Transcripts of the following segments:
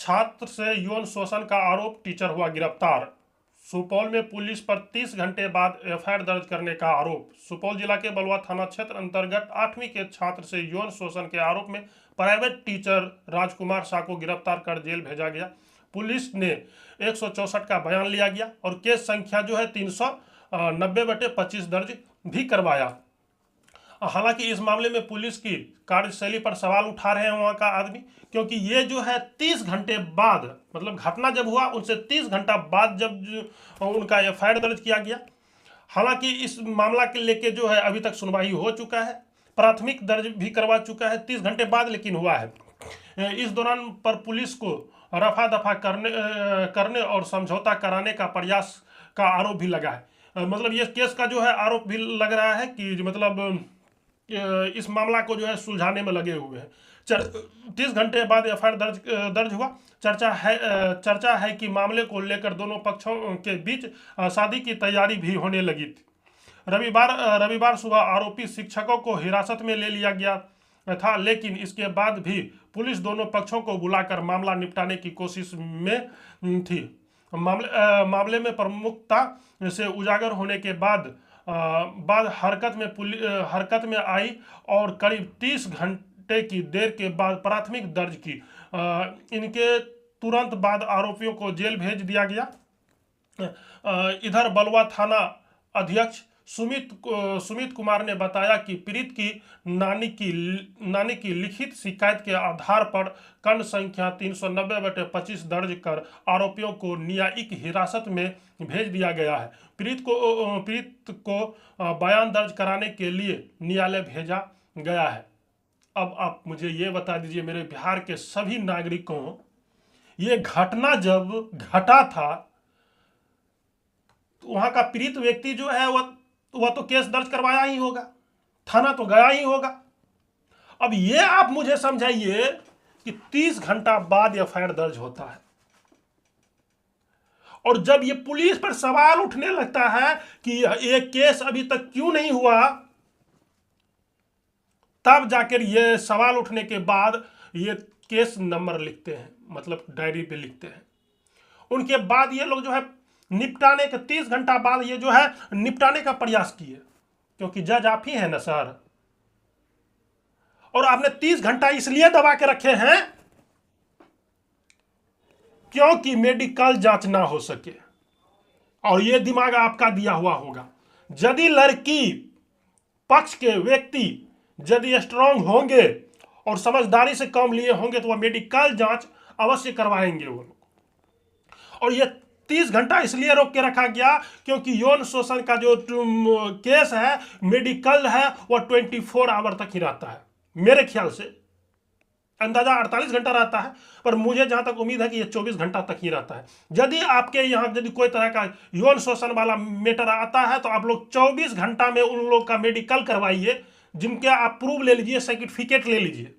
छात्र से यौन शोषण का आरोप, टीचर हुआ गिरफ्तार। सुपौल में पुलिस पर 30 घंटे बाद एफआईआर दर्ज करने का आरोप। सुपौल जिला के बलुआ थाना क्षेत्र अंतर्गत 8वीं के छात्र से यौन शोषण के आरोप में प्राइवेट टीचर राजकुमार शाह को गिरफ्तार कर जेल भेजा गया। पुलिस ने 164 का बयान लिया गया और केस संख्या जो है 390/25 दर्ज भी करवाया। हालांकि इस मामले में पुलिस की कार्यशैली पर सवाल उठा रहे हैं वहां का आदमी, क्योंकि ये जो है 30 घंटे बाद, मतलब घटना जब हुआ उनसे 30 घंटा बाद जब उनका एफआईआर दर्ज किया गया। हालांकि इस मामला के लेके जो है अभी तक सुनवाई हो चुका है, प्राथमिक दर्ज भी करवा चुका है, 30 घंटे बाद लेकिन हुआ है। इस दौरान पर पुलिस को रफा दफा करने और समझौता कराने का प्रयास का आरोप भी लगा है। मतलब ये केस का जो है आरोप भी लग रहा है कि मतलब इस मामला को जो है सुलझाने में लगे हुए हैं। 30 घंटे बाद एफआईआर दर्ज हुआ। चर्चा है कि मामले को लेकर दोनों पक्षों के बीच शादी की तैयारी भी होने लगी थी। रविवार सुबह आरोपी शिक्षकों को हिरासत में ले लिया गया था, लेकिन इसके बाद भी पुलिस दोनों पक्षों को बुलाकर मामला निपटाने की कोशिश में थी। मामले में प्रमुखता से उजागर होने के बाद हरकत में आई और करीब 30 घंटे की देर के बाद प्राथमिक दर्ज की। इनके तुरंत बाद आरोपियों को जेल भेज दिया गया। इधर बलुआ थाना अध्यक्ष सुमित कुमार ने बताया कि पीड़ित की नानी की लिखित शिकायत के आधार पर खंड संख्या 390/25 दर्ज कर आरोपियों को न्यायिक हिरासत में भेज दिया गया है। पीड़ित को बयान दर्ज कराने के लिए न्यायालय भेजा गया है। अब आप मुझे ये बता दीजिए मेरे बिहार के सभी नागरिकों, ये घटना जब घटा था तो वहां का पीड़ित व्यक्ति जो है वह तो केस दर्ज करवाया ही होगा, थाना तो गया ही होगा। अब ये आप मुझे समझाइए कि 30 घंटा बाद एफआईआर दर्ज होता है और जब ये पुलिस पर सवाल उठने लगता है कि ये केस अभी तक क्यों नहीं हुआ, तब जाकर ये सवाल उठने के बाद ये केस नंबर लिखते हैं, मतलब डायरी पे लिखते हैं। उनके बाद ये लोग जो है निपटाने के 30 घंटा बाद ये जो है निपटाने का प्रयास किए, क्योंकि जज आप ही है ना सर, और आपने 30 घंटा इसलिए दबा के रखे हैं क्योंकि मेडिकल जांच ना हो सके। और ये दिमाग आपका दिया हुआ होगा, यदि लड़की पक्ष के व्यक्ति यदि स्ट्रांग होंगे और समझदारी से काम लिए होंगे तो वह मेडिकल जांच अवश्य करवाएंगे वो लोग। और ये 30 घंटा इसलिए रोक के रखा गया क्योंकि यौन शोषण का जो केस है, मेडिकल है, वह 24 आवर तक ही रहता है। मेरे ख्याल से अंदाजा 48 घंटा रहता है, पर मुझे जहां तक उम्मीद है कि यह 24 घंटा तक ही रहता है। यदि आपके यहाँ यदि कोई तरह का यौन शोषण वाला मैटर आता है तो आप लोग 24 घंटा में उन लोग का मेडिकल करवाइए, जिनके आप प्रूफ ले लीजिए, सर्टिफिकेट ले लीजिए,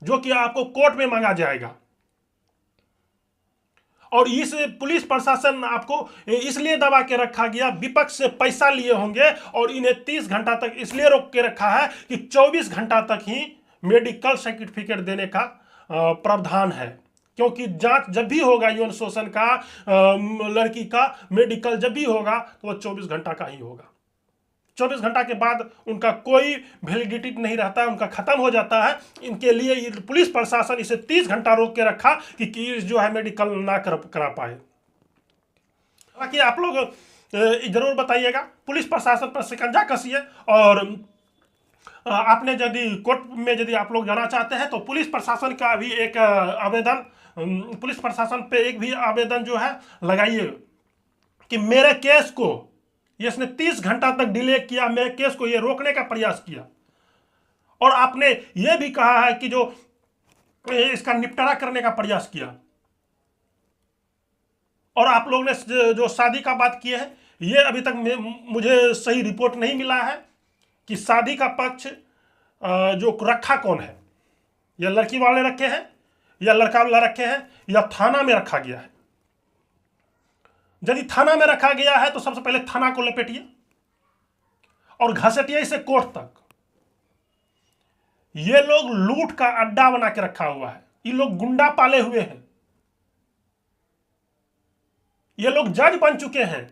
जो कि आपको कोर्ट में मांगा जाएगा। और इस पुलिस प्रशासन आपको इसलिए दबा के रखा गया, विपक्ष से पैसा लिए होंगे और इन्हें 30 घंटा तक इसलिए रोक के रखा है कि 24 घंटा तक ही मेडिकल सर्टिफिकेट देने का प्रावधान है। क्योंकि जांच जब भी होगा यौन शोषण का, लड़की का मेडिकल जब भी होगा तो वह 24 घंटा का ही होगा। 24 घंटा के बाद उनका कोई वैलिडिटी नहीं रहता है, उनका खत्म हो जाता है। इनके लिए पुलिस प्रशासन इसे 30 घंटा रोक के रखा कि जो है मेडिकल ना करा पाए। बाकी आप लोग जरूर बताइएगा, पुलिस प्रशासन पर शिकंजा कसिए। और आपने यदि कोर्ट में यदि आप लोग जाना चाहते हैं तो पुलिस प्रशासन का भी एक आवेदन, पुलिस प्रशासन पे एक भी आवेदन जो है लगाइए कि मेरे केस को इसने 30 घंटा तक डिले किया, मेरे केस को ये रोकने का प्रयास किया। और आपने ये भी कहा है कि जो इसका निपटारा करने का प्रयास किया। और आप लोगों ने जो शादी का बात की है, ये अभी तक मुझे सही रिपोर्ट नहीं मिला है कि शादी का पक्ष जो रखा कौन है, या लड़की वाले रखे हैं या लड़का वाला रखे हैं या थाना में रखा गया है। यदि थाना में रखा गया है तो सबसे पहले थाना को लपेटिए और घसीटिए इसे कोर्ट तक। ये लोग लूट का अड्डा बना के रखा हुआ है, ये लोग गुंडा पाले हुए हैं। ये लोग जज बन चुके हैं।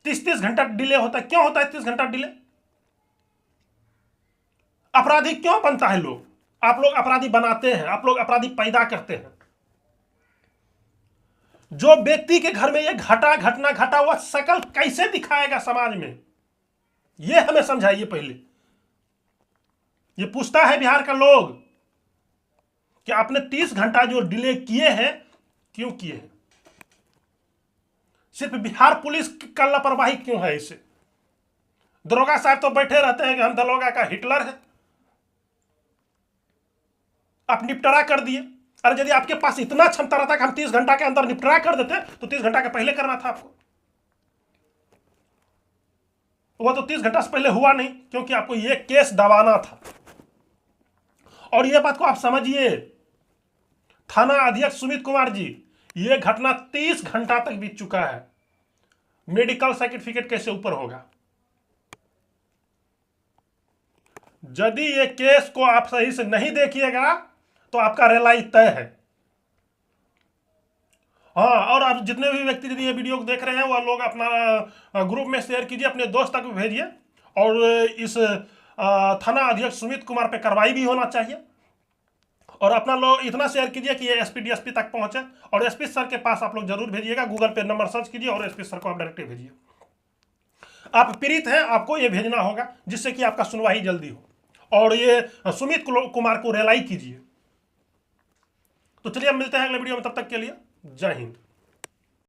30-30 घंटा डिले होता है। क्यों होता है 30 घंटा डिले? अपराधी क्यों बनता है लोग? आप लोग अपराधी बनाते हैं, आप लोग अपराधी पैदा करते हैं। जो व्यक्ति के घर में ये घटना घटा हुआ शकल कैसे दिखाएगा समाज में, ये हमें समझाइए पहले। ये पूछता है बिहार का लोग कि आपने 30 घंटा जो डिले किए हैं, क्यों किए हैं? सिर्फ बिहार पुलिस का लापरवाही क्यों है? इसे दरोगा साहब तो बैठे रहते हैं कि हम दरोगा का हिटलर है, आप निपटारा कर दिए। अरे यदि आपके पास इतना क्षमता रहता कि हम 30 घंटा के अंदर निपटारा कर देते तो 30 घंटा के पहले करना था आपको। वो तो 30 घंटा से पहले हुआ नहीं, क्योंकि आपको ये केस दबाना था। और ये बात को आप समझिए, थाना अध्यक्ष सुमित कुमार जी, ये घटना 30 घंटा तक बीत चुका है। मेडिकल सर्टिफिकेट कैसे ऊपर होगा? यदि ये केस को आप सही से नहीं देखिएगा तो आपका रेलाई तय है। हाँ, और आप जितने भी व्यक्ति यदि ये वीडियो को देख रहे हैं, वह लोग अपना ग्रुप में शेयर कीजिए, अपने दोस्त तक भी भेजिए। और इस थाना अध्यक्ष सुमित कुमार पे कार्रवाई भी होना चाहिए। और अपना लोग इतना शेयर कीजिए कि ये एसपी डीएसपी तक पहुंचे। और एसपी सर के पास आप लोग जरूर भेजिएगा, गूगल पे नंबर सर्च कीजिए और एसपी सर को आप डायरेक्ट भेजिए। आप पीड़ित हैं, आपको ये भेजना होगा जिससे कि आपका सुनवाई जल्दी हो। और ये सुमित कुमार को रियलाइज कीजिए। तो चलिए हम मिलते हैं अगले वीडियो में, तब तक के लिए जय हिंद।